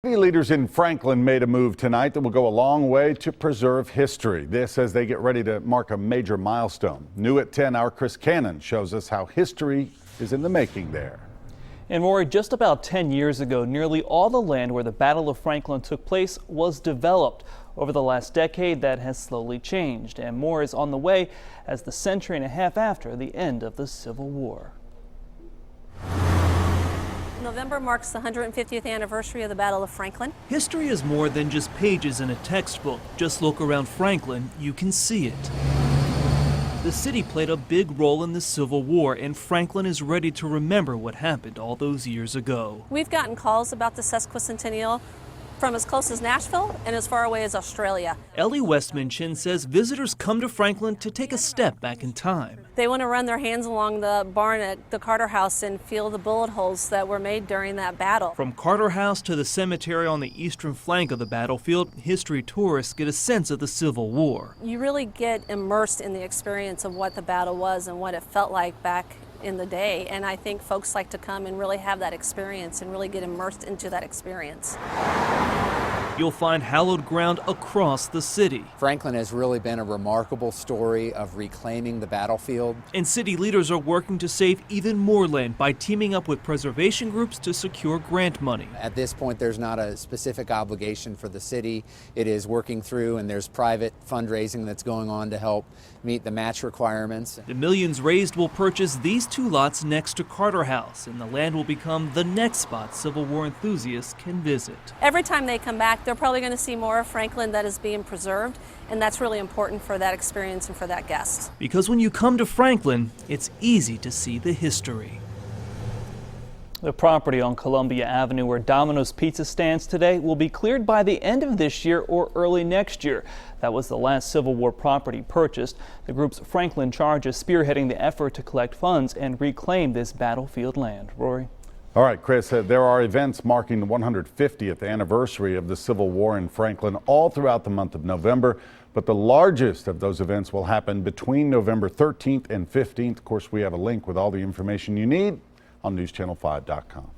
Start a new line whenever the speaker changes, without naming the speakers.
Leaders in Franklin made a move tonight that will go a long way to preserve history. This as they get ready to mark a major milestone. New at 10, our Chris Cannon shows us how history is in the making there.
And Rory, just about 10 years ago, nearly all the land where the Battle of Franklin took place was developed. Over the last decade, that has slowly changed, and more is on the way as the century and a half after the end of the Civil War.
November marks the 150th anniversary of the Battle of Franklin.
History is more than just pages in a textbook. Just look around Franklin, you can see it. The city played a big role in the Civil War, and Franklin is ready to remember what happened all those years ago.
We've gotten calls about the sesquicentennial from as close as Nashville and as far away as Australia.
Ellie Westmanchin says visitors come to Franklin to take a step back in time.
They want to run their hands along the barn at the Carter House and feel the bullet holes that were made during that battle.
From Carter House to the cemetery on the eastern flank of the battlefield, history tourists get a sense of the Civil War.
You really get immersed in the experience of what the battle was and what it felt like back in the day, and I think folks like to come and really have that experience and really get immersed into that experience.
You'll find hallowed ground across the city.
Franklin has really been a remarkable story of reclaiming the battlefield.
And city leaders are working to save even more land by teaming up with preservation groups to secure grant money.
At this point, there's not a specific obligation for the city. It is working through, and there's private fundraising that's going on to help meet the match requirements.
The millions raised will purchase these two lots next to Carter House, and the land will become the next spot Civil War enthusiasts can visit.
Every time they come back, they're probably going to see more of Franklin that is being preserved, and that's really important for that experience and for that guest.
Because when you come to Franklin, it's easy to see the history.
The property on Columbia Avenue where Domino's Pizza stands today will be cleared by the end of this year or early next year. That was the last Civil War property purchased. The group's Franklin charge is spearheading the effort to collect funds and reclaim this battlefield land. Rory?
All right, Chris, there are events marking the 150th anniversary of the Civil War in Franklin all throughout the month of November, but the largest of those events will happen between November 13th and 15th. Of course, we have a link with all the information you need on newschannel5.com.